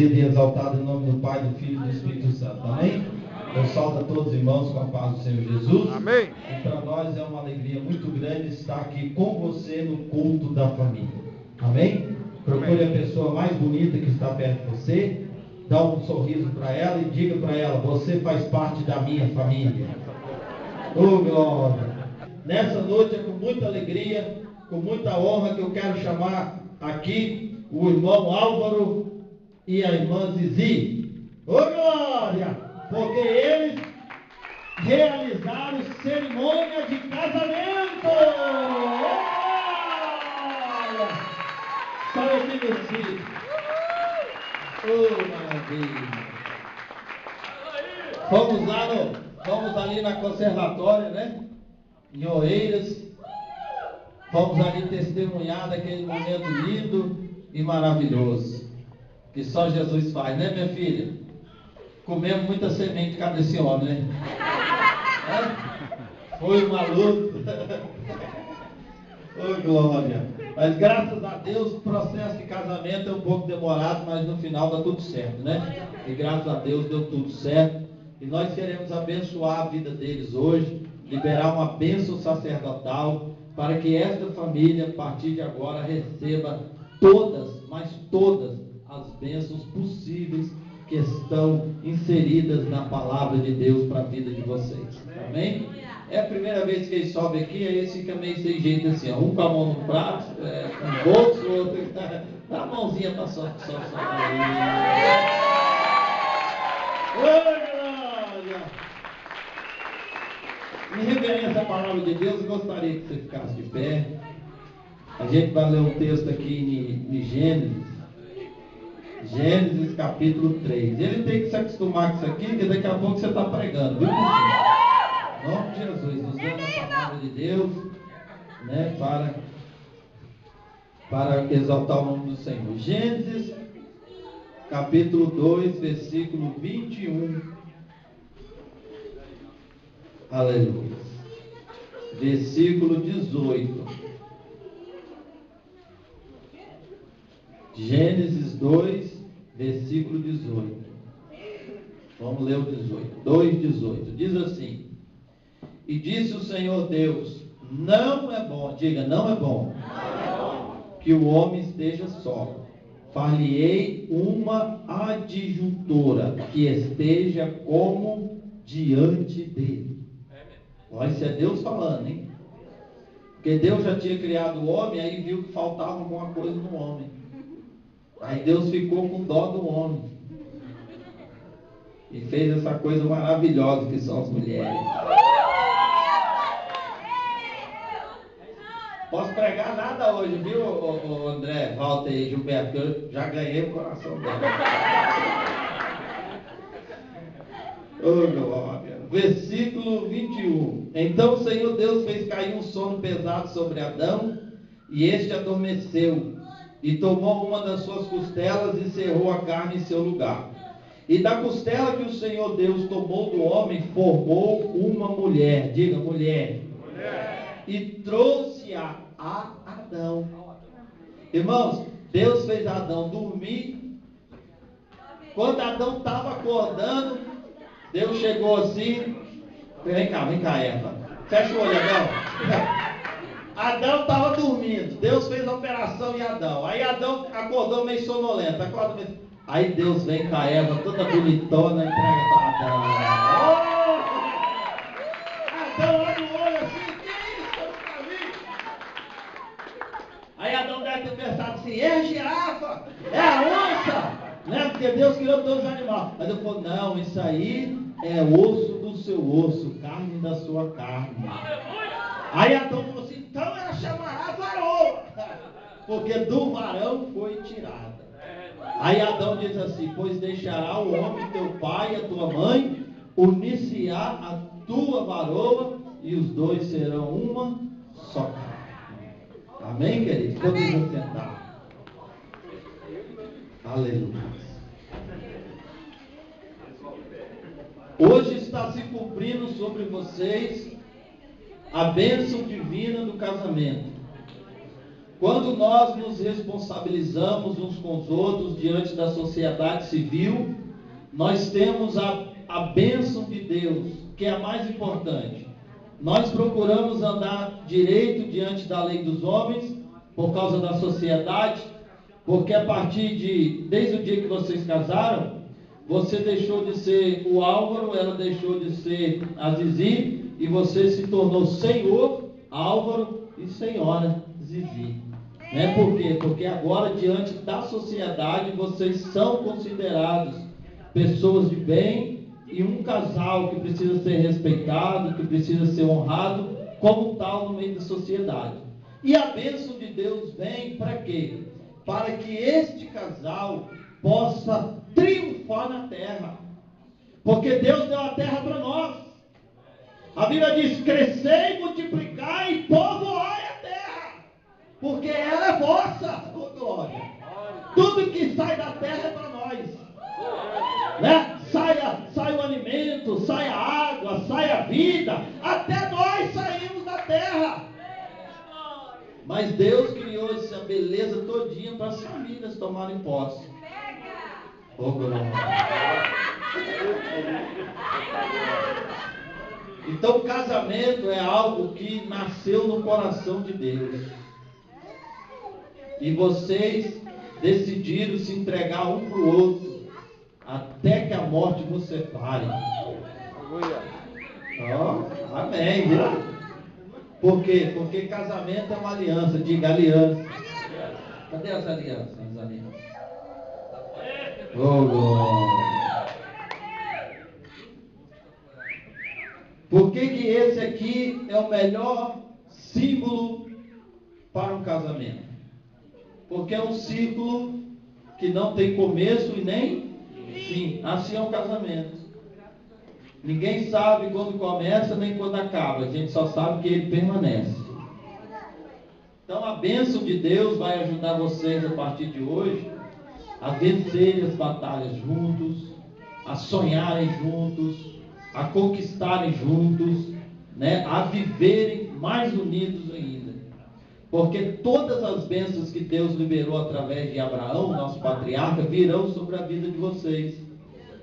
bendecido e exaltado em nome do Pai, do Filho e do Espírito Santo. Amém? Eu salvo a todos os irmãos com a paz do Senhor Jesus. Amém. E para nós é uma alegria muito grande estar aqui com você no culto da família. Amém? Procure a pessoa mais bonita que está perto de você, dá um sorriso para ela e diga para ela: você faz parte da minha família. Oh, glória! Nessa noite é com muita alegria, com muita honra que eu quero chamar aqui o irmão Álvaro e a irmã Zizi. Ô glória! Porque eles realizaram cerimônia de casamento! Glória! Só aqui meus filhos. Oh maravilha! Fomos ali na conservatória, né? Em Oeiras. Vamos ali testemunhar daquele momento lindo e maravilhoso que só Jesus faz, né, minha filha? Comemos muita semente de cada desse homem, né? É? Foi uma luta. Oh, glória! Mas graças a Deus o processo de casamento é um pouco demorado, mas no final dá tudo certo, né? E graças a Deus deu tudo certo. E nós queremos abençoar a vida deles hoje, liberar uma bênção sacerdotal, para que esta família, a partir de agora, receba todas, mas todas as bênçãos possíveis que estão inseridas na palavra de Deus para a vida de vocês. Amém? É a primeira vez que eles sobem aqui, aí eles ficam meio sem jeito assim, ó, um com a mão no prato, com o bolso, o outro dá a mãozinha para só. Em reverência à palavra de Deus, eu gostaria que você ficasse de pé. A gente vai ler um texto aqui em Gênesis capítulo 3. Ele tem que se acostumar com isso aqui, porque daqui a pouco você está pregando, viu? Em nome de Jesus, nos dando a palavra de Deus, né, para exaltar o nome do Senhor. Gênesis capítulo 2, versículo 21. Aleluia. Versículo 18. Gênesis 2, versículo 18. Vamos ler o 18. 2:18. Diz assim: e disse o Senhor Deus: não é bom, diga, não é bom, que o homem esteja só. Far-lhe-ei uma adjuntora que esteja como diante dele. Olha, isso é Deus falando, hein? Porque Deus já tinha criado o homem, aí viu que faltava alguma coisa no homem. Aí Deus ficou com dó do homem. E fez essa coisa maravilhosa que são as mulheres. Posso pregar nada hoje, viu, o André, Walter e Gilberto, que eu já ganhei o coração dela. Oh, glória. Versículo 21. Então o Senhor Deus fez cair um sono pesado sobre Adão, e este adormeceu, e tomou uma das suas costelas e cerrou a carne em seu lugar. E da costela que o Senhor Deus tomou do homem, formou uma mulher. Diga, mulher. E trouxe-a a Adão. Irmãos, Deus fez Adão dormir. Quando Adão estava acordando, Deus chegou assim. Vem cá, Eva. Fecha o olho, Adão. Adão estava dormindo. Deus fez a operação em Adão. Aí Adão acordou meio sonolento. Aí Deus vem com a Eva toda bonitona e entrega para Adão. Adão abre o olho assim. Que é isso? Aí Adão deve ter pensado assim: é a girafa, é a onça, né? Porque Deus criou todos os animais. Mas Deus falou: não, isso aí é osso do seu osso, carne da sua carne. Aí Adão falou assim: então ela chamará varoa, porque do varão foi tirada. Aí Adão diz assim: pois deixará o homem teu pai e a tua mãe, unir-se-á a tua varoa, e os dois serão uma só carne. Amém, queridos? Podemos sentar. Aleluia. Hoje está se cumprindo sobre vocês a bênção divina do casamento. Quando nós nos responsabilizamos uns com os outros diante da sociedade civil, nós temos a bênção de Deus, que é a mais importante. Nós procuramos andar direito diante da lei dos homens, por causa da sociedade, porque desde o dia que vocês casaram, você deixou de ser o Álvaro, ela deixou de ser a Zizi, e você se tornou senhor Álvaro e senhora Zizi. Né? Por quê? Porque agora, diante da sociedade, vocês são considerados pessoas de bem e um casal que precisa ser respeitado, que precisa ser honrado como tal no meio da sociedade. E a bênção de Deus vem para quê? Para que este casal possa triunfar na terra. Porque Deus deu a terra para nós. A Bíblia diz: crescei, multiplicai e povoai a terra, porque ela é vossa, oh glória. Tudo que sai da terra é para nós, né? Sai o alimento, sai a água, sai a vida, até nós saímos da terra. Mas Deus criou essa beleza todinha para as famílias tomarem posse. Oh glória. Então o casamento é algo que nasceu no coração de Deus. E vocês decidiram se entregar um para o outro, até que a morte vos separe. Oh, amém, viu? Por quê? Porque casamento é uma aliança. Diga aliança. Cadê as alianças? Oh, glória. Por que esse aqui é o melhor símbolo para um casamento? Porque é um círculo que não tem começo e nem fim. Assim é um casamento. Ninguém sabe quando começa nem quando acaba. A gente só sabe que ele permanece. Então a bênção de Deus vai ajudar vocês a partir de hoje a vencerem as batalhas juntos, a sonharem juntos, a conquistarem juntos, né? A viverem mais unidos ainda. Porque todas as bênçãos que Deus liberou através de Abraão, nosso patriarca, virão sobre a vida de vocês.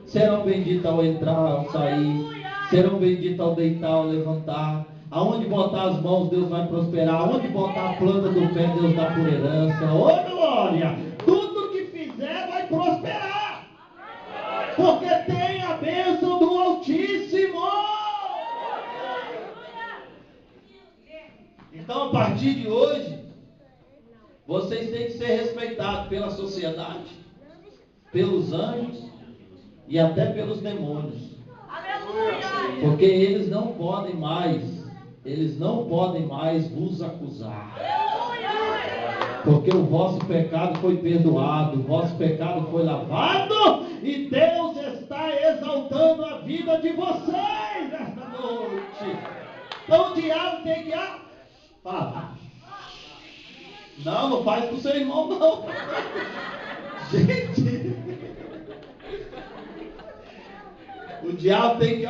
Serão benditos ao entrar, ao sair, serão benditos ao deitar, ao levantar. Aonde botar as mãos, Deus vai prosperar. Aonde botar a planta do pé, Deus dá por herança. Ô glória! Tudo que fizer vai prosperar. Porque tem a bênção do Altíssimo. Então, a partir de hoje, vocês têm que ser respeitados pela sociedade, pelos anjos e até pelos demônios. Porque eles não podem mais vos acusar. Porque o vosso pecado foi perdoado, o vosso pecado foi lavado, e Deus está exaltando a vida de vocês esta noite. Então o diabo tem que falar. Não faz para o seu irmão não. Gente, o diabo tem que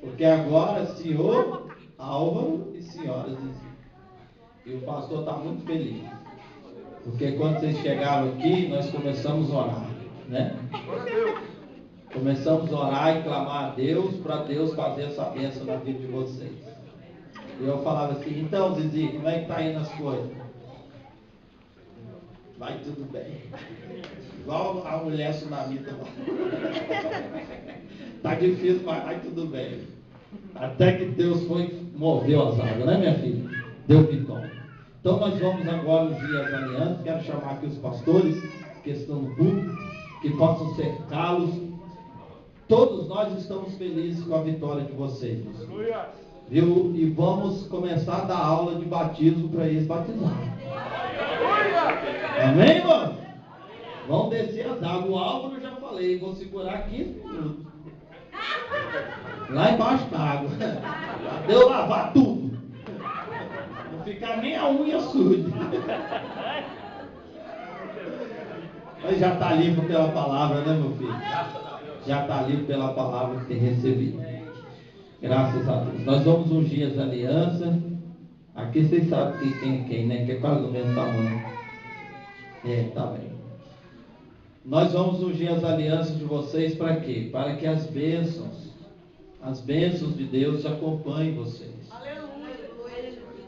porque agora senhor Álvaro e senhora Zizi. E o pastor está muito feliz. Porque quando vocês chegaram aqui, nós começamos a orar, né? Começamos a orar e clamar a Deus, para Deus fazer essa bênção na vida de vocês. E eu falava assim: então Zizi, como é que está indo as coisas? Vai tudo bem. Igual a mulher sunamita lá. Está difícil, mas vai tudo bem. Até que Deus moveu as águas, né, minha filha? Deu vitória. Então nós vamos agora ungir as alianças. Quero chamar aqui os pastores que estão no público, que possam cercá-los. Todos nós estamos felizes com a vitória de vocês, viu? E vamos começar a dar aula de batismo para eles batizarem. Amém, irmão? Vão descer as águas. O Álvaro eu já falei, vou segurar 15 minutos lá embaixo da água. Deu lavar tudo. Não ficar nem a unha suja. Mas já está livre pela palavra, né, meu filho? Já está livre pela palavra que tem recebido. Graças a Deus. Nós vamos ungir as alianças. Aqui vocês sabem que quem é quem, né? Que é quase do mesmo tamanho. Tá bem. Nós vamos ungir as alianças de vocês para quê? Para que as bênçãos de Deus acompanhem vocês.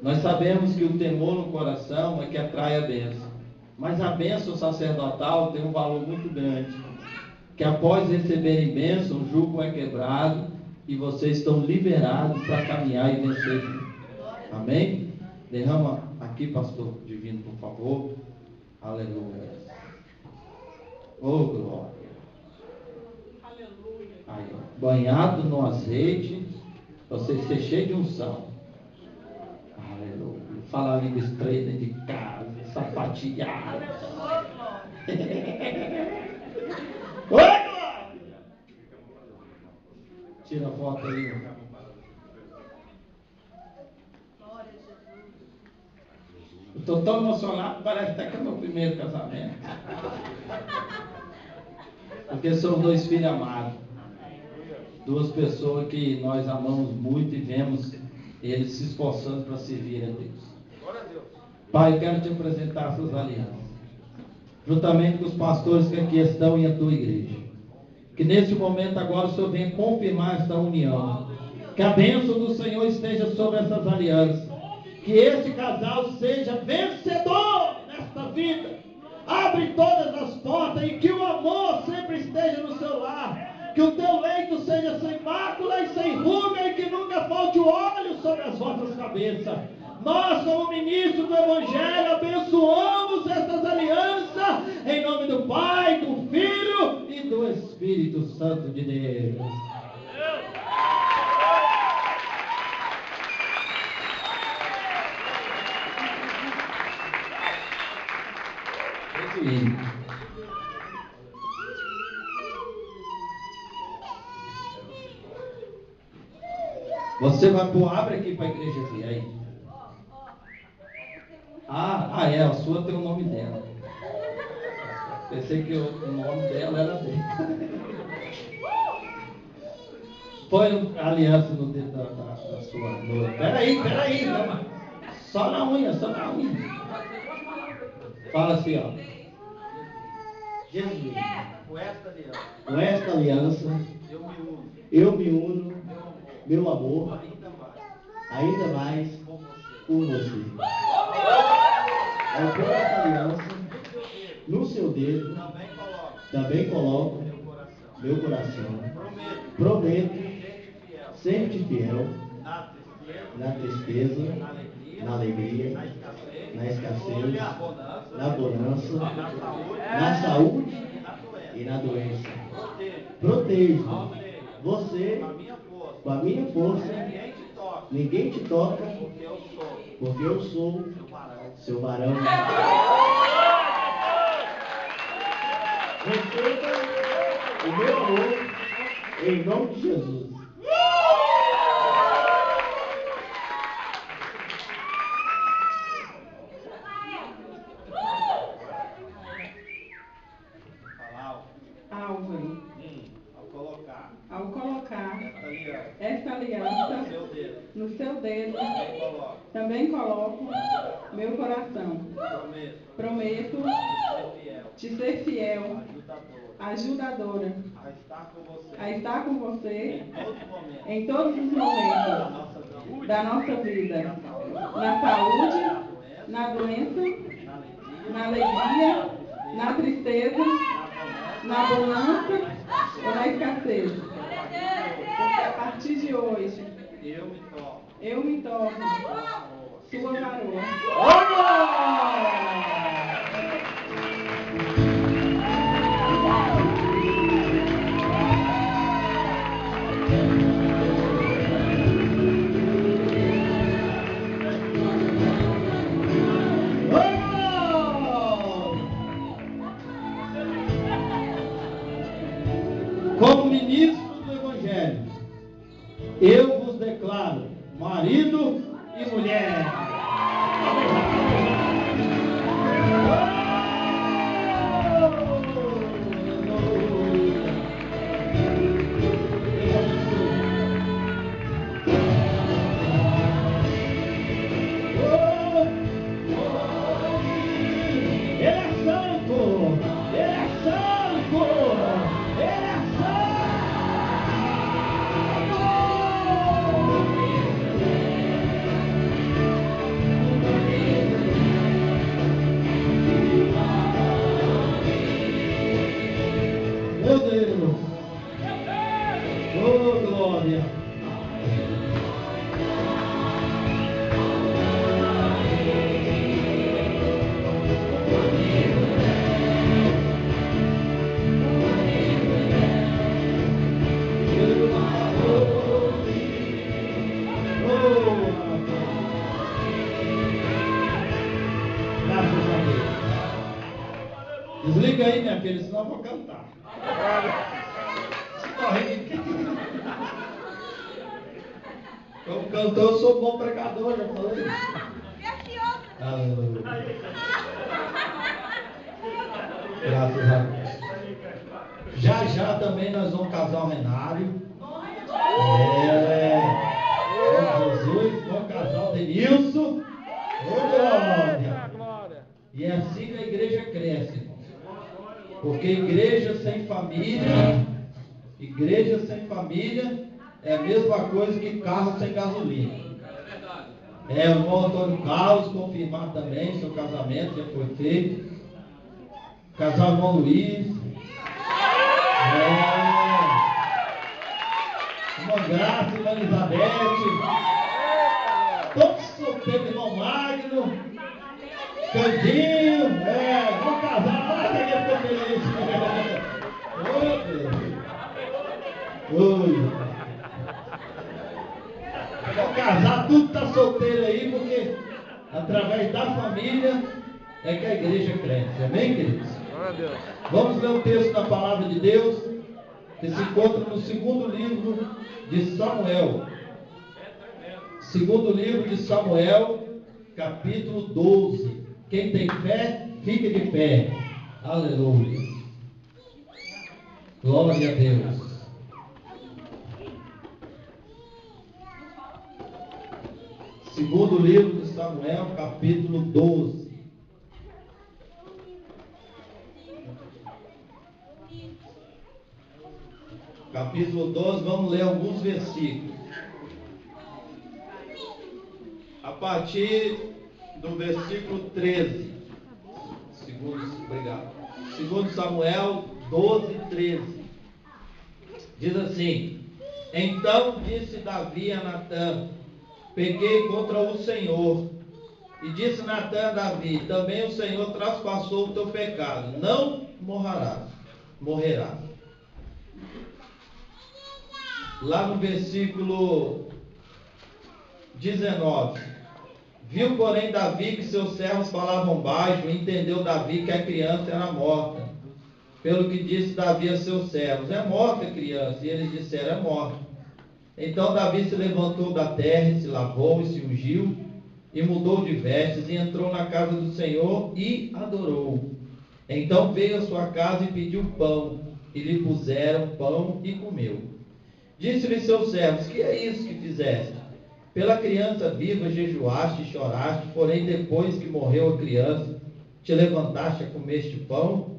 Nós sabemos que o temor no coração é que atrai a bênção. Mas a bênção sacerdotal tem um valor muito grande. Que após receberem bênção, o jugo é quebrado e vocês estão liberados para caminhar e vencer. Amém? Derrama aqui, pastor divino, por favor. Aleluia. Oh, glória. Aleluia. Aí, banhado no azeite, você ser cheio de unção. Aleluia. Falar língua estreita de casa, sapateado. Oi, glória. Tira a foto aí. Estou tão emocionado, parece até que é meu primeiro casamento. Porque são dois filhos amados. Duas pessoas que nós amamos muito e vemos eles se esforçando para servir a Deus. Pai, eu quero te apresentar essas alianças. Juntamente com os pastores que aqui estão e a tua igreja. Que neste momento agora o Senhor venha confirmar esta união. Que a bênção do Senhor esteja sobre essas alianças. Que esse casal seja vencedor nesta vida. Abre todas as portas e que o amor sempre esteja no seu lar. Que o teu leito seja sem mácula e sem ruga e que nunca falte o óleo sobre as vossas cabeças. Nós, como ministros do Evangelho, abençoamos estas alianças em nome do Pai, do Filho e do Espírito Santo de Deus. Você vai pôr, abre aqui para a igreja ver aí. A sua tem o nome dela. Pensei que o nome dela era dele. Põe a aliança no dedo da sua noiva. Peraí, não. Só na unha. Fala assim, ó. Jesus, com esta aliança, eu me uno, meu amor, ainda mais com você. Ao pôr esta aliança no seu dedo, também coloco meu coração. Prometo ser-te fiel na tristeza, na alegria, na escassez, na bonança, na saúde e na doença. Protejo você com a minha força. Ninguém te toca, porque eu sou seu varão. Receba o meu amor em nome de Jesus. Ao colocar esta aliança no seu dedo, também coloco meu coração. Prometo te ser fiel, ajudadora, a estar com você em todos os momentos da nossa vida, na saúde, na doença, na alegria, na tristeza, na bonança ou na escassez. Porque a partir de hoje, eu me torno sua varoa. Como ministro do Evangelho, eu vos declaro marido e mulher. Desliga aí, minha filha, senão eu vou cantar. Como cantor, eu sou bom pregador, já falei. Aleluia. Graças a Deus. Já também nós vamos casar o Renário. Jesus, vamos casar o Denilson. Glória. E é assim que a igreja cresce, irmãos. Porque igreja sem família é a mesma coisa que carro sem gasolina. O irmão Antônio Carlos confirmar também, seu casamento já foi feito. Casar o irmão Luiz. Irmã Graça, irmã Elizabeth. Todos solteiros, irmão Magno. Candinho. Vou casar. Olha que eu estou feliz. Vou casar, tudo está solteiro aí, porque através da família é que a igreja cresce. Amém, queridos? Vamos ler um texto da palavra de Deus que se encontra no segundo livro de Samuel. Segundo livro de Samuel, capítulo 12. Quem tem fé, fica de pé. Aleluia. Glória a Deus. Segundo livro de Samuel, capítulo 12. Capítulo 12, vamos ler alguns versículos. A partir do versículo 13. Segundo Samuel 12, 13. Diz assim: Então disse Davi a Natã: Pequei contra o Senhor. E disse Natã a Davi: Também o Senhor traspassou o teu pecado. Não morrerás. Lá no versículo 19: Viu, porém, Davi que seus servos falavam baixo, e entendeu Davi que a criança era morta. Pelo que disse Davi a seus servos: É morta a criança. E eles disseram: É morta. Então Davi se levantou da terra, se lavou e se ungiu, e mudou de vestes, e entrou na casa do Senhor e adorou. Então veio à sua casa e pediu pão, e lhe puseram pão e comeu. Disse-lhe seus servos: Que é isso que fizeste? Pela criança viva jejuaste e choraste, porém depois que morreu a criança, te levantaste a comer este pão?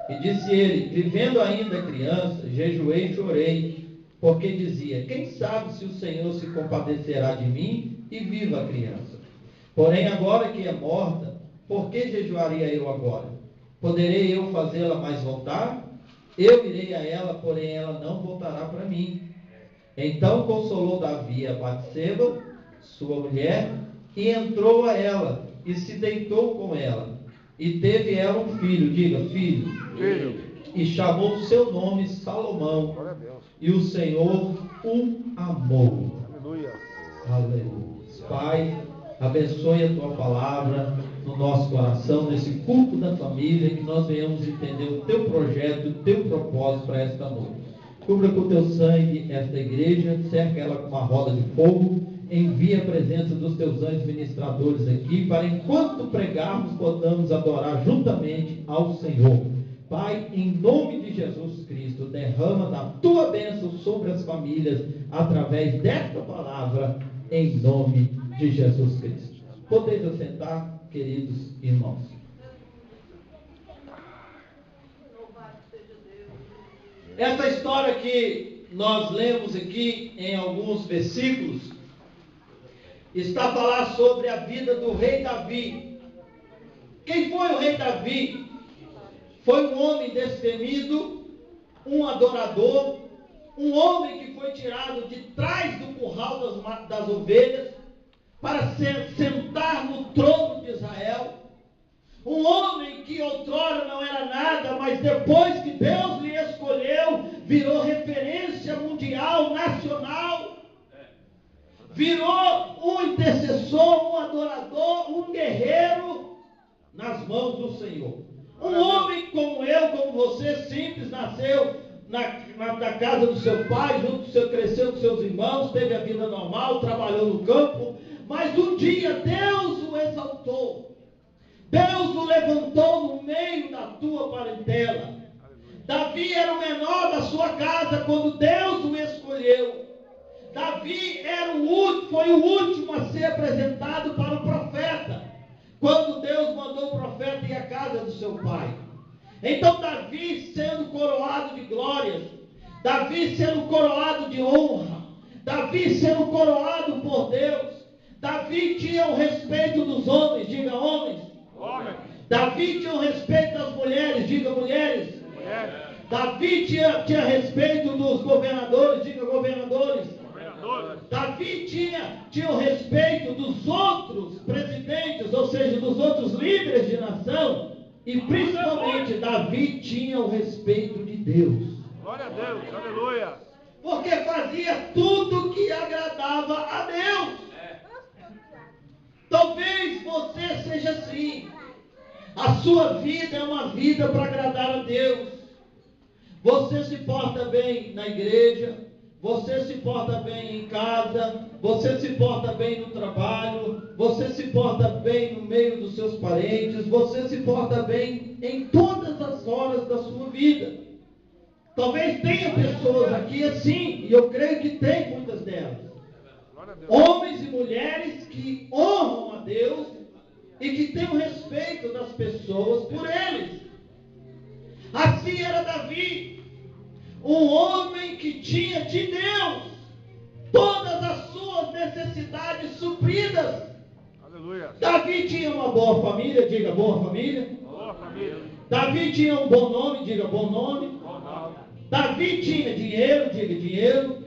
E disse ele: Vivendo ainda a criança, jejuei e chorei, porque dizia: Quem sabe se o Senhor se compadecerá de mim e viva a criança? Porém agora que é morta, por que jejuaria eu agora? Poderei eu fazê-la mais voltar? Eu irei a ela, porém ela não voltará para mim. Então consolou Davi a Batseba, sua mulher, e entrou a ela, e se deitou com ela. E teve ela um filho, diga, filho. E chamou o seu nome Salomão. E o Senhor o amou. Aleluia. Pai, abençoe a tua palavra no nosso coração, nesse culto da família, que nós venhamos entender o teu projeto, o teu propósito para esta noite. Cubra com o teu sangue esta igreja, cerca ela com uma roda de fogo, envia a presença dos teus anjos ministradores aqui, para enquanto pregarmos, podamos adorar juntamente ao Senhor. Pai, em nome de Jesus Cristo, derrama da tua bênção sobre as famílias, através desta palavra, em nome de Jesus Cristo. Podeis assentar, queridos irmãos. Essa história que nós lemos aqui em alguns versículos está a falar sobre a vida do rei Davi. Quem foi o rei Davi? Foi um homem destemido, um adorador, um homem que foi tirado de trás do curral das ovelhas para sentar no trono de Israel. Um homem que outrora não era nada, mas depois que Deus lhe escolheu, virou referência mundial, nacional. Virou um intercessor, um adorador, um guerreiro nas mãos do Senhor. Um homem como eu, como você, simples, nasceu na casa do seu pai, cresceu com seus irmãos, teve a vida normal, trabalhou no campo, mas um dia Deus o exaltou. Deus o levantou no meio da tua parentela. Davi era o menor da sua casa quando Deus o escolheu. Davi foi o último a ser apresentado para o profeta, quando Deus mandou o profeta ir à casa do seu pai. Então Davi sendo coroado de glórias, Davi sendo coroado de honra, Davi sendo coroado por Deus, Davi tinha o respeito dos homens, diga homens. Homem. Davi tinha o respeito das mulheres, diga mulheres. Mulher. Davi tinha respeito dos governadores, diga governadores. Davi tinha o respeito dos outros presidentes, ou seja, dos outros líderes de nação, e principalmente Davi tinha o respeito de Deus. Glória a Deus, aleluia. Porque fazia tudo que agradava a Deus. Talvez você seja assim. A sua vida é uma vida para agradar a Deus. Você se porta bem na igreja, você se porta bem em casa, você se porta bem no trabalho, você se porta bem no meio dos seus parentes, você se porta bem em todas as horas da sua vida. Talvez tenha pessoas aqui assim, e eu creio que tem muitas delas. Homens e mulheres que honram a Deus e que têm o respeito das pessoas por eles. Assim era Davi, um homem que tinha de Deus todas as suas necessidades supridas. Aleluia. Davi tinha uma boa família, diga boa família. Boa família. Davi tinha um bom nome, diga bom nome. Bom nome. Davi tinha dinheiro, diga dinheiro.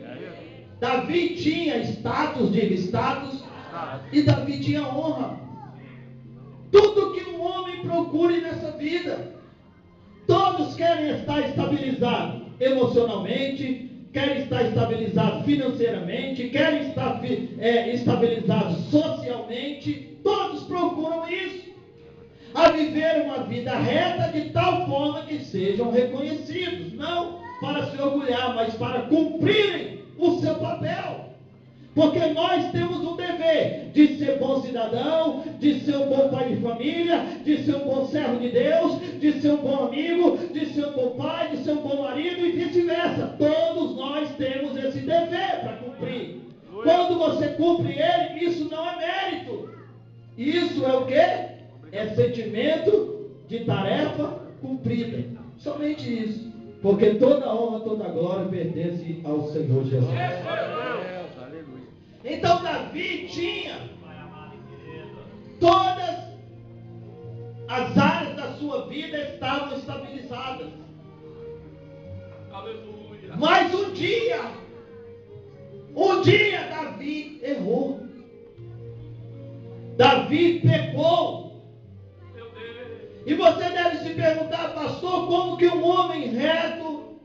Davi tinha status, diga status. E Davi tinha honra. Tudo que um homem procure nessa vida. Todos querem estar estabilizados emocionalmente, querem estar estabilizados financeiramente, querem estar estabilizados socialmente. Todos procuram isso. A viver uma vida reta de tal forma que sejam reconhecidos. Não para se orgulhar, mas para cumprirem o seu papel. Porque nós temos um dever de ser bom cidadão, de ser um bom pai de família, de ser um bom servo de Deus, de ser um bom amigo, de ser um bom pai, de ser um bom marido e vice-versa. Todos nós temos esse dever para cumprir. Quando você cumpre ele, isso não é mérito. Isso é o quê? É sentimento de tarefa cumprida. Somente isso. Porque toda honra, toda glória pertence ao Senhor Jesus. Então Davi tinha todas as áreas da sua vida estavam estabilizadas. Aleluia. Mas um dia Davi errou. Davi pecou. E você deve se perguntar, pastor, como que um homem reto,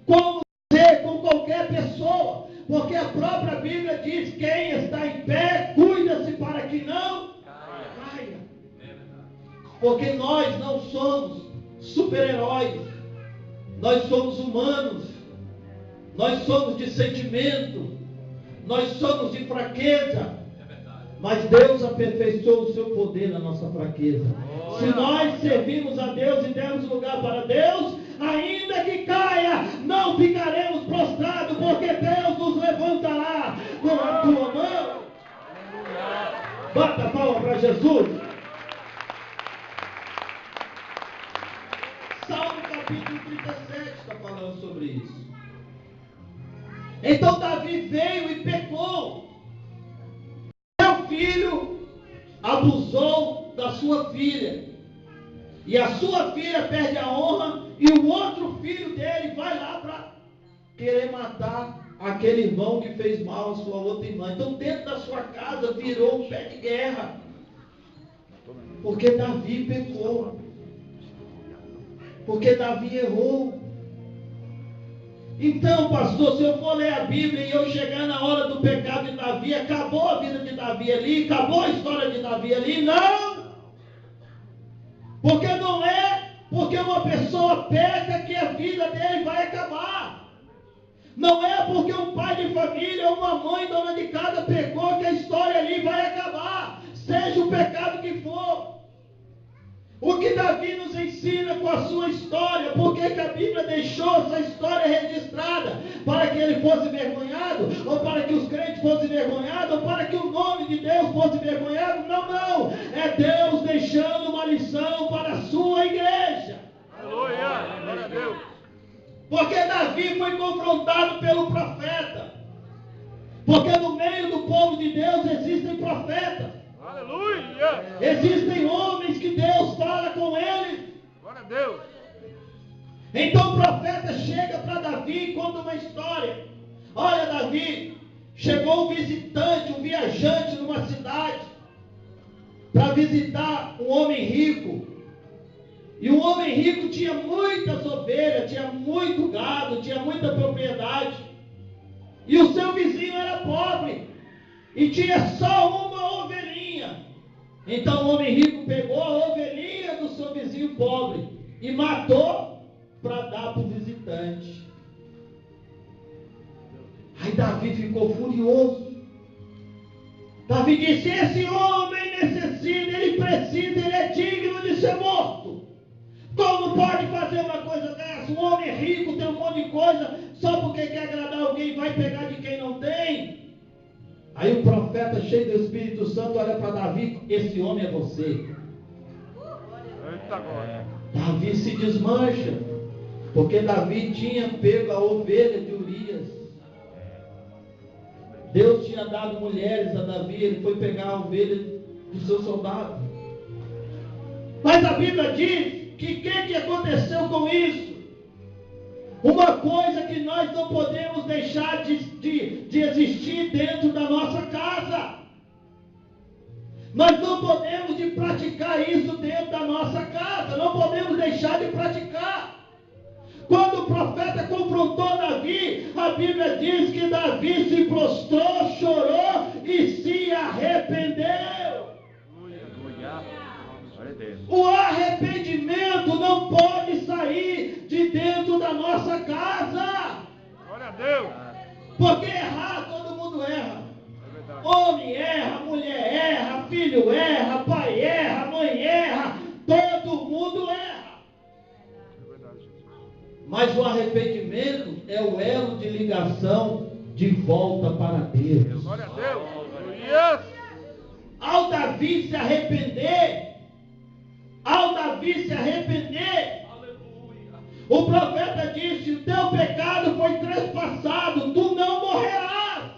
como você, com qualquer pessoa, porque a própria Bíblia diz, quem está em pé, cuida-se para que não caia. Porque nós não somos super-heróis, nós somos humanos, nós somos de sentimento, nós somos de fraqueza. Mas Deus aperfeiçoou o seu poder na nossa fraqueza. Se nós servirmos a Deus e dermos lugar para Deus, ainda que caia, não ficaremos prostrados, porque Deus nos levantará com a tua mão. Bata a palma para Jesus. Salmo capítulo 37 está falando sobre isso. Então Davi veio e pecou. Filho abusou da sua filha, e a sua filha perde a honra, e o outro filho dele vai lá para querer matar aquele irmão que fez mal à sua outra irmã. Então dentro da sua casa virou um pé de guerra, porque Davi pecou, porque Davi errou. Então, pastor, se eu for ler a Bíblia e eu chegar na hora do pecado de Davi, acabou a vida de Davi ali, acabou a história de Davi ali? Não! Porque não é porque uma pessoa peca que a vida dele vai acabar. Não é porque um pai de família ou uma mãe dona de casa pecou que a história ali vai acabar, seja o pecado que for. O que Davi nos ensina com a sua história, porque que a Bíblia deixou essa história registrada? Para que ele fosse envergonhado? Ou para que os crentes fossem envergonhados? Ou para que o nome de Deus fosse envergonhado? Não, não. É Deus deixando uma lição para a sua igreja. Aleluia, glória a Deus. Porque Davi foi confrontado pelo profeta. Porque no meio do povo de Deus existem profetas. Aleluia. Existem homens que Deus fala com eles. Glória a Deus. Então o profeta chega para Davi e conta uma história. Olha, Davi, chegou um visitante, um viajante numa cidade para visitar um homem rico. E o homem rico tinha muitas ovelhas, tinha muito gado, tinha muita propriedade. E o seu vizinho era pobre e tinha só uma ovelhinha. Então o homem rico pegou a ovelhinha do seu vizinho pobre e matou para dar para o visitante. Aí Davi ficou furioso. Davi disse: esse homem necessita, ele precisa, ele é digno de ser morto. Como pode fazer uma coisa dessa? Um homem rico tem um monte de coisa, só porque quer agradar alguém vai pegar de quem não tem. Aí o profeta, cheio do Espírito Santo, olha para Davi: esse homem é você. Eita glória. Davi se desmancha, porque Davi tinha pego a ovelha de Urias. Deus tinha dado mulheres a Davi, ele foi pegar a ovelha do seu soldado. Mas a Bíblia diz que o que aconteceu com isso? Uma coisa que nós não podemos deixar de existir dentro da nossa casa. Nós não podemos de praticar isso dentro da nossa casa. Não podemos deixar de praticar. Quando o profeta confrontou Davi, a Bíblia diz que Davi se prostrou, chorou e se arrependeu. O arrependimento não pode sair de dentro da nossa casa. Glória a Deus. Porque errar, todo mundo erra. Homem erra, mulher erra, filho erra, pai erra, mãe erra, todo mundo erra. Mas o arrependimento é o elo de ligação de volta para Deus. Glória a Deus. Aleluia. Ao Davi se arrepender, o profeta disse: o teu pecado foi trespassado, tu não morrerás.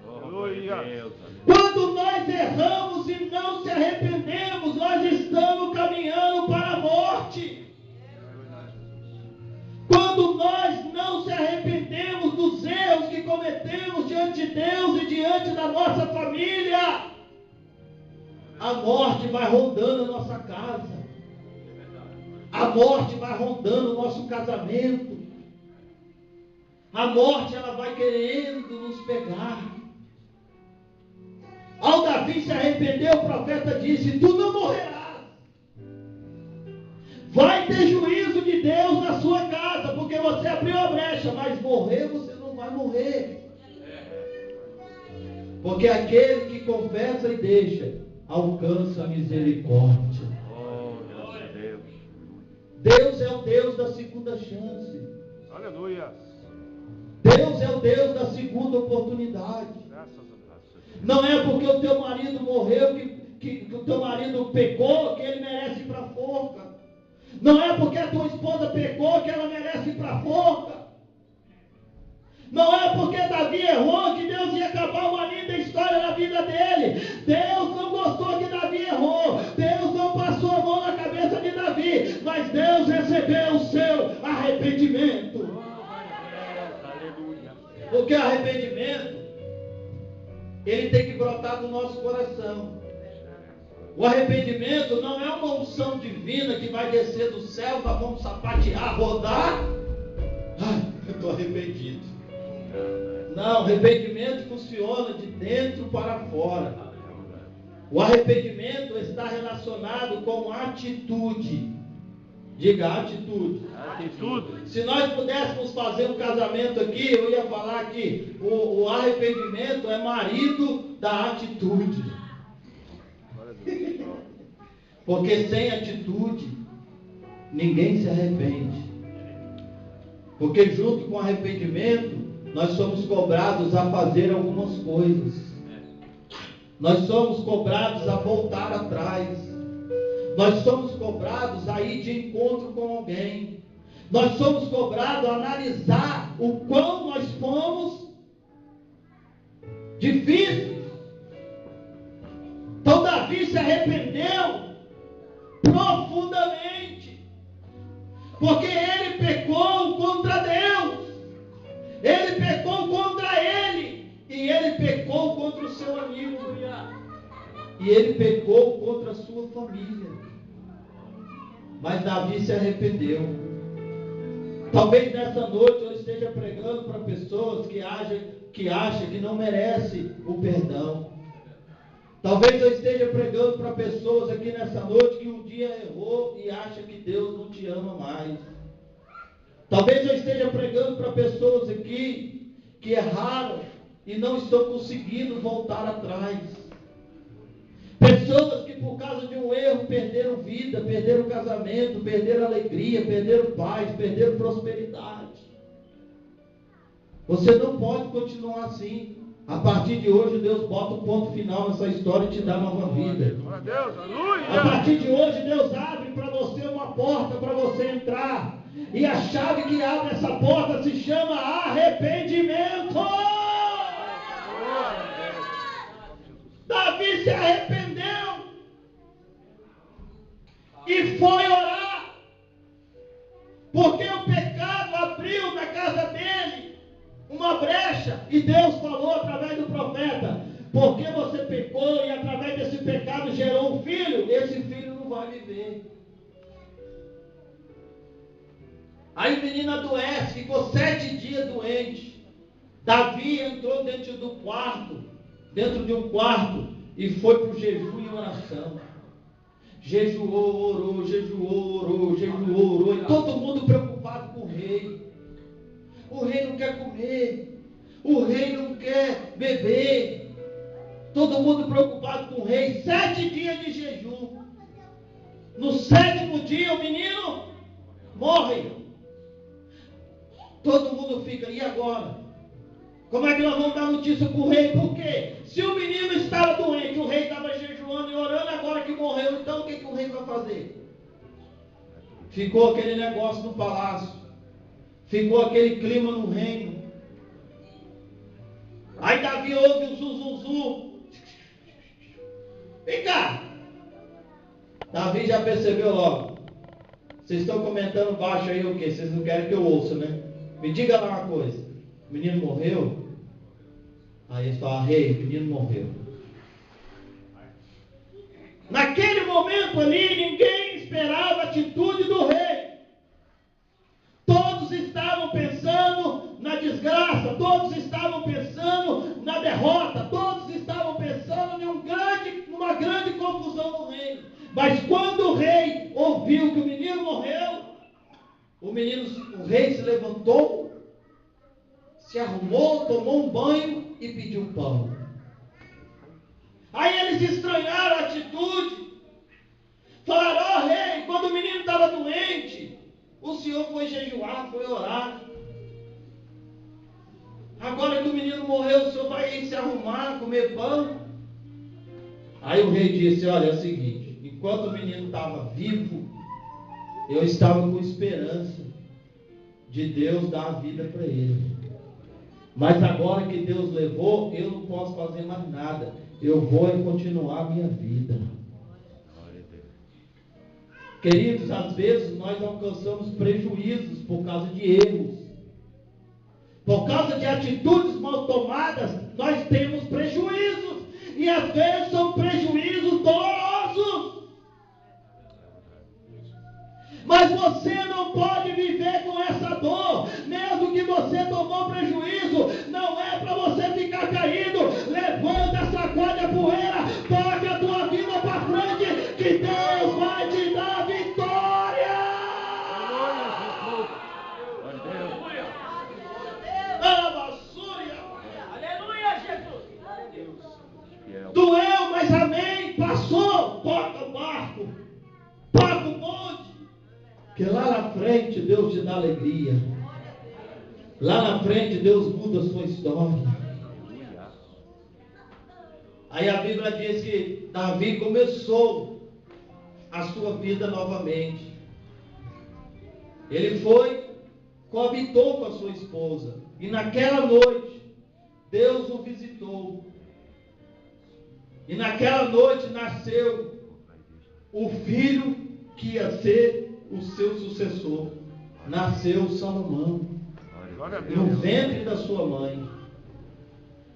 Aleluia. Quando nós erramos e não se arrependemos, nós estamos caminhando para a morte. Quando nós não se arrependemos dos erros que cometemos diante de Deus e diante da nossa família, a morte vai rondando a nossa casa. A morte vai rondando o nosso casamento. A morte, ela vai querendo nos pegar. Ao Davi se arrepender, o profeta disse: tu não morrerás. Vai ter juízo de Deus na sua casa, porque você abriu a brecha, mas morrer você não vai morrer. Porque aquele que confessa e deixa, alcança a misericórdia. Glória a Deus. Deus é o Deus da segunda chance. Aleluia. Deus é o Deus da segunda oportunidade. Graças a Deus. Não é porque o teu marido morreu, que o teu marido pecou, que ele merece ir para a forca. Não é porque a tua esposa pecou, que ela merece ir para a forca. Não é porque Davi errou que Deus ia acabar uma linda história na vida dele. Deus não gostou que Davi errou. Deus não passou a mão na cabeça de Davi. Mas Deus recebeu o seu arrependimento. Porque arrependimento, ele tem que brotar do nosso coração. O arrependimento não é uma unção divina que vai descer do céu, nós vamos sapatear, rodar. Ai, eu estou arrependido. Não, arrependimento funciona de dentro para fora. O arrependimento está relacionado com atitude. Diga atitude. Atitude. Se nós pudéssemos fazer um casamento aqui, eu ia falar que o arrependimento é marido da atitude. Porque sem atitude, ninguém se arrepende. Porque junto com o arrependimento, nós somos cobrados a fazer algumas coisas. Nós somos cobrados a voltar atrás. Nós somos cobrados a ir de encontro com alguém. Nós somos cobrados a analisar o quão nós fomos difíceis. Então Davi se arrependeu profundamente, porque ele pecou contra Deus, ele pecou contra ele, e ele pecou contra o seu amigo, e ele pecou contra a sua família. Mas Davi se arrependeu. Talvez nessa noite eu esteja pregando para pessoas que acham que não merece o perdão. Talvez eu esteja pregando para pessoas aqui nessa noite que um dia errou e acha que Deus não te ama mais. Talvez eu esteja pregando para pessoas aqui que erraram e não estão conseguindo voltar atrás. Pessoas que por causa de um erro perderam vida, perderam casamento, perderam alegria, perderam paz, perderam prosperidade. Você não pode continuar assim. A partir de hoje, Deus bota um ponto final nessa história e te dá nova vida. A partir de hoje, Deus abre para você uma porta para você entrar. E a chave que abre essa porta se chama arrependimento. Davi se arrependeu e foi orar, porque o pecado abriu na casa dele uma brecha, e Deus falou através do profeta: porque você pecou e através desse pecado gerou um filho, esse filho não vai viver. Aí o menino adoece, ficou 7 dias doente. Davi entrou dentro de um quarto, e foi para o jejum e oração. Jejuou, orou, e todo mundo preocupado com o rei. O rei não quer comer, o rei não quer beber. Todo mundo preocupado com o rei. 7 dias de jejum. No 7º dia o menino morre. Todo mundo fica: e agora? Como é que nós vamos dar notícia para o rei? Por quê? Se o menino estava doente, o rei estava jejuando e orando, agora que morreu, então o que o rei vai fazer? Ficou aquele negócio no palácio. Ficou aquele clima no reino. Aí Davi ouve o zuzuzum. Vem cá. Davi já percebeu logo. Vocês estão comentando baixo aí o quê? Vocês não querem que eu ouça, né? Me diga lá uma coisa. O menino morreu? Aí eles falam: rei, o menino morreu. Naquele momento ali, ninguém esperava a atitude do rei. Todos estavam pensando na desgraça, todos estavam pensando na derrota, todos estavam pensando numa grande confusão no reino. Mas quando o rei ouviu que o menino morreu, o rei se levantou, se arrumou, tomou um banho e pediu pão. Aí eles estranharam a atitude. Falaram: ó rei, quando o menino estava doente, o senhor foi jejuar, foi orar. Agora que o menino morreu, o senhor vai se arrumar, comer pão? Aí o rei disse: olha, é o seguinte, enquanto o menino estava vivo, eu estava com esperança de Deus dar a vida para ele. Mas agora que Deus levou, eu não posso fazer mais nada. Eu vou continuar a minha vida. Queridos, às vezes nós alcançamos prejuízos por causa de erros. Por causa de atitudes mal tomadas, nós temos prejuízos. E às vezes são prejuízos dolorosos. Mas você não pode viver com essa dor. Mesmo que você tomou prejuízo, não é para você ficar caído. Levanta, sacode a poeira, toca a tua vida para frente, que Deus vai te dar vitória. Deus te dá alegria. Lá na frente Deus muda a sua história. Aí a Bíblia diz que Davi começou a sua vida novamente. Ele coabitou com a sua esposa. E naquela noite, Deus o visitou. E naquela noite nasceu o filho que ia ser o seu sucessor. Nasceu Salomão. No ventre da sua mãe.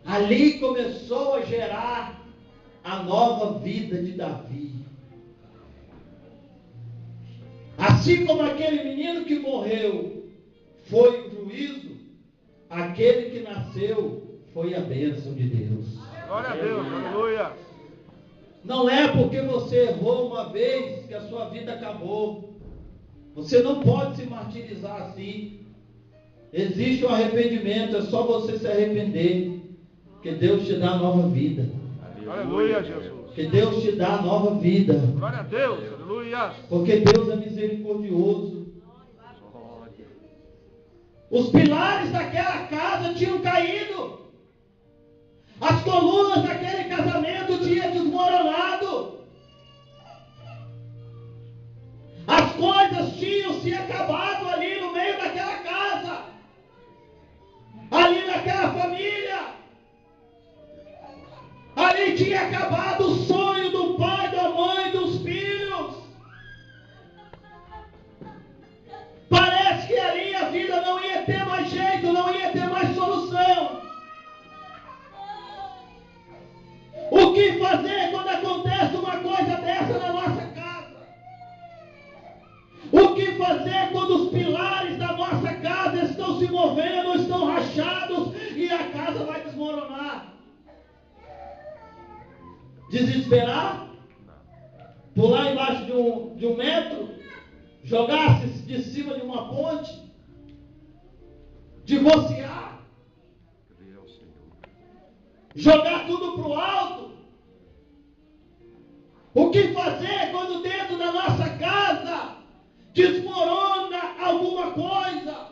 Ali começou a gerar a nova vida de Davi. Assim como aquele menino que morreu foi o juízo, aquele que nasceu foi a bênção de Deus. Glória a Deus, aleluia. Não é porque você errou uma vez que a sua vida acabou. Você não pode se martirizar assim. Existe um arrependimento, é só você se arrepender, que Deus te dá nova vida. Aleluia, Jesus. Que Deus te dá nova vida. Glória a Deus, aleluia. Porque Deus é misericordioso. Os pilares daquela casa tinham caído. As colunas daquele casamento tinham desmoronado. As coisas tinham se acabado ali no meio daquela casa. Ali naquela família. Ali tinha acabado o sonho do pai, da mãe, dos filhos. Parece que ali a vida não ia ter mais jeito, não ia ter mais solução. O que fazer quando acontece uma coisa dessa na nossa casa? O que fazer quando os pilares da nossa casa estão se movendo, estão rachados e a casa vai desmoronar? Desesperar? Pular embaixo de um metro? Jogar-se de cima de uma ponte? Divorciar? Jogar tudo para o alto? O que fazer quando dentro da nossa casa desmorona alguma coisa?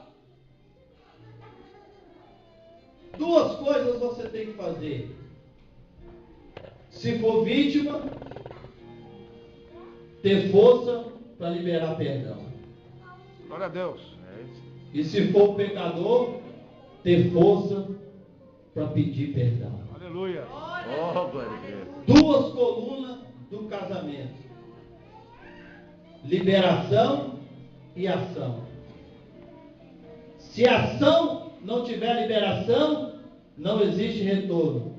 Duas coisas você tem que fazer. Se for vítima, ter força para liberar perdão. Glória a Deus. E se for pecador, ter força para pedir perdão. Aleluia. Oh, glória a Deus. Duas colunas do casamento: liberação e ação. Se a ação não tiver liberação, não existe retorno.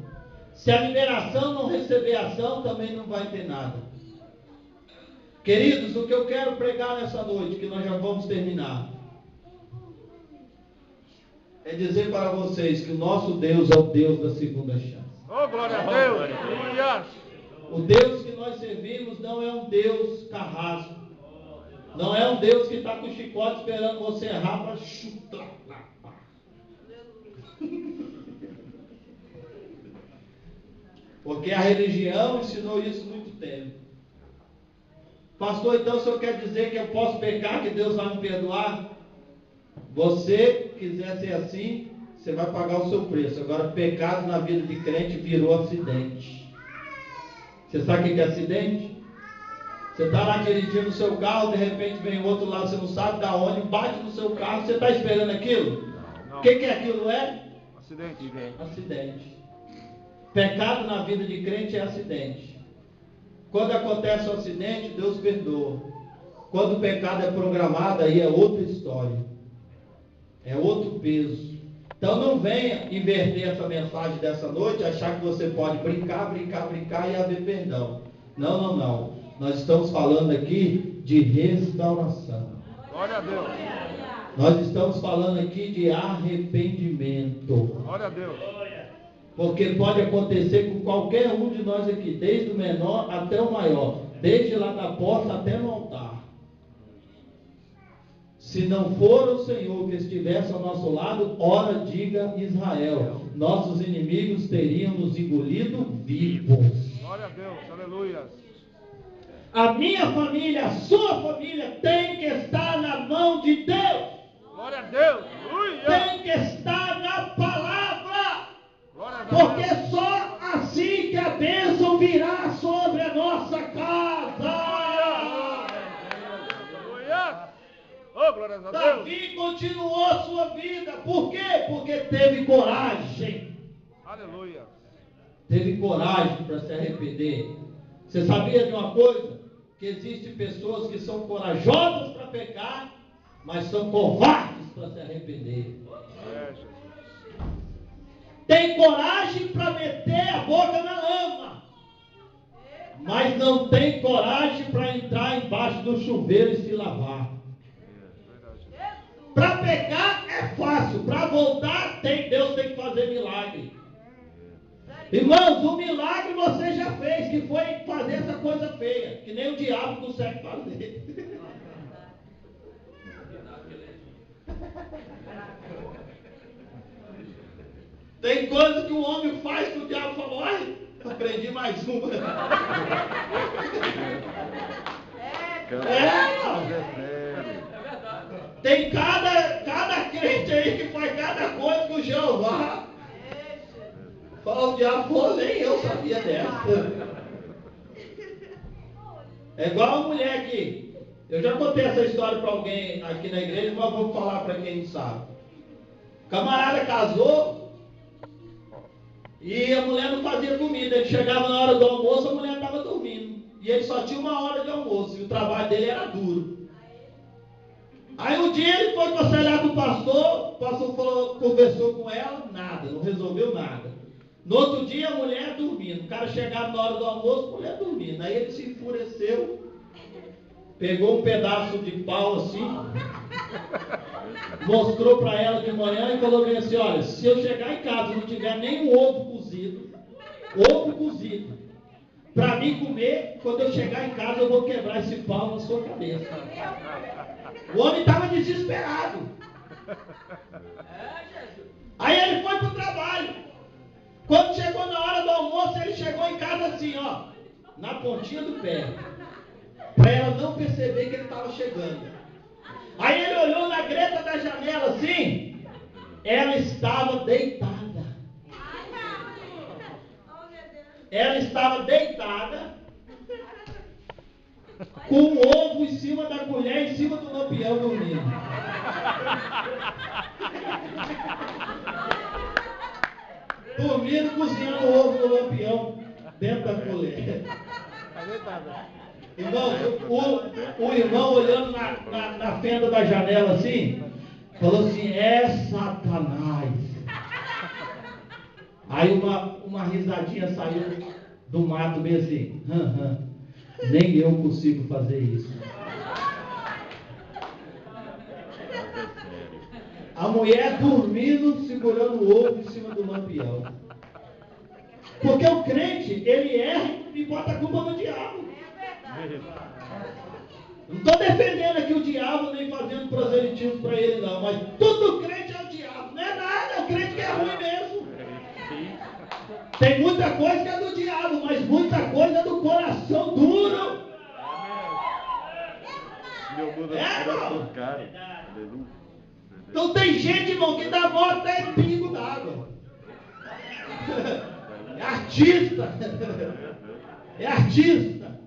Se a liberação não receber ação, também não vai ter nada. Queridos, o que eu quero pregar nessa noite, que nós já vamos terminar, é dizer para vocês que o nosso Deus é o Deus da segunda chance. Oh, glória a Deus. Aleluia. O Deus que nós servimos não é um Deus carrasco. Não é um Deus que está com o chicote esperando você errar para chutar. Porque a religião ensinou isso há muito tempo. Pastor, então o senhor quer dizer que eu posso pecar, que Deus vai me perdoar? Você quiser ser assim, você vai pagar o seu preço. Agora, pecado na vida de crente virou acidente. Você sabe o que é acidente? Você está lá dirigindo o seu carro, de repente vem o outro lado, você não sabe da onde, bate no seu carro, você está esperando aquilo? O que aquilo é? Acidente. Acidente. Pecado na vida de crente é acidente. Quando acontece um acidente, Deus perdoa. Quando o pecado é programado, aí é outra história. É outro peso. Então não venha inverter essa mensagem dessa noite, achar que você pode brincar e haver perdão. Não. Nós estamos falando aqui de restauração. Glória a Deus. Nós estamos falando aqui de arrependimento. Glória a Deus. Porque pode acontecer com qualquer um de nós aqui, desde o menor até o maior, desde lá da porta até no altar. Se não for o Senhor que estivesse ao nosso lado, ora diga Israel, nossos inimigos teriam nos engolido vivos. Glória a Deus, aleluia. A minha família, a sua família tem que estar na mão de Deus. Glória a Deus. Tem que estar na palavra. Glória a Porque Deus. só assim que a bênção virá sobre a nossa casa. Aleluia. Oh, glória a Deus. Davi continuou a sua vida. Por quê? Porque teve coragem. Aleluia. Teve coragem para se arrepender. Você sabia de uma coisa? Que existem pessoas que são corajosas para pecar, mas são covardes para se arrepender. É, Jesus. Tem coragem para meter a boca na lama, mas não tem coragem para entrar embaixo do chuveiro e se lavar. Para pecar é fácil, para voltar Deus tem que fazer milagre. Irmãos, o milagre você já fez, que foi fazer essa coisa feia, que nem o diabo consegue fazer. Tem coisa que o homem faz que o diabo falou, ai, aprendi mais uma. Tem cada crente aí que faz cada coisa que o Jeová fala, o diabo falou, nem eu sabia dessa. É igual a mulher aqui. Eu já contei essa história para alguém aqui na igreja, mas vou falar para quem não sabe. O camarada casou e a mulher não fazia comida. Ele chegava na hora do almoço, a mulher estava dormindo. E ele só tinha uma hora de almoço e o trabalho dele era duro. Aí um dia ele foi aconselhar com o pastor falou, conversou com ela, nada, não resolveu nada. No outro dia a mulher dormindo, o cara chegava na hora do almoço, a mulher dormindo. Aí ele se enfureceu, pegou um pedaço de pau assim, mostrou para ela de manhã e falou bem assim, olha, se eu chegar em casa e não tiver nem um ovo cozido, para mim comer, quando eu chegar em casa eu vou quebrar esse pau na sua cabeça. O homem estava desesperado. Aí ele foi para o trabalho. Quando chegou na hora do almoço, ele chegou em casa assim, ó, na pontinha do pé, para ela não perceber que ele estava chegando. Aí ele olhou na greta da janela assim, ela estava deitada. Ela estava deitada, com um ovo em cima da colher, em cima do lampião dormindo. Dormindo, cozinhando o ovo no lampião, dentro da colher. Irmão, o irmão olhando na fenda da janela assim, falou assim, é Satanás. Aí uma risadinha saiu do mato bem assim, nem eu consigo fazer isso. A mulher dormindo, segurando o ovo em cima do lampião. Porque o crente, ele erra e bota a culpa no diabo. Não estou defendendo aqui o diabo, nem fazendo proselitismo para ele não, mas todo crente é o diabo. Não é nada, é o crente que é ruim mesmo. Tem muita coisa que é do diabo, mas muita coisa é do coração duro. Então tem gente, irmão, que dá morte até em pingo d'água. É artista. É artista.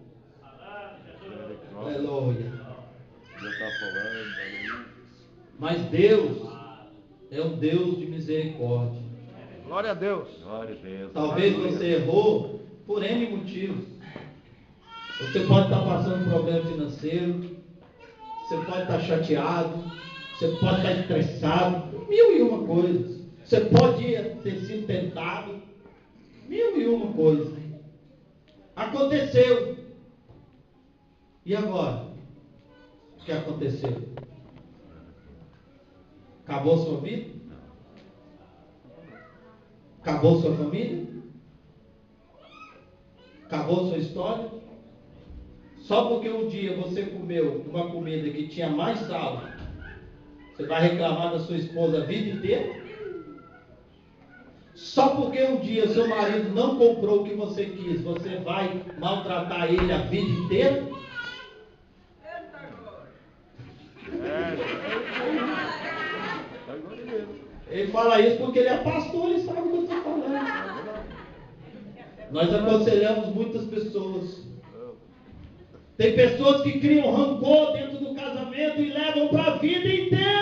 Aleluia. Mas Deus é um Deus de misericórdia. Glória a Deus. Glória a Deus. Talvez você errou por N motivos. Você pode estar passando um problema financeiro. Você pode estar chateado. Você pode estar estressado. 1001 coisas. Você pode ter sido tentado. 1001 coisas. Aconteceu. E agora? O que aconteceu? Acabou sua vida? Acabou sua família? Acabou sua história? Só porque um dia você comeu uma comida que tinha mais sal, você vai reclamar da sua esposa a vida inteira? Só porque um dia seu marido não comprou o que você quis, você vai maltratar ele a vida inteira? Ele fala isso porque ele é pastor, ele sabe o que eu estou falando. Nós aconselhamos muitas pessoas. Tem pessoas que criam rancor dentro do casamento e levam para a vida inteira.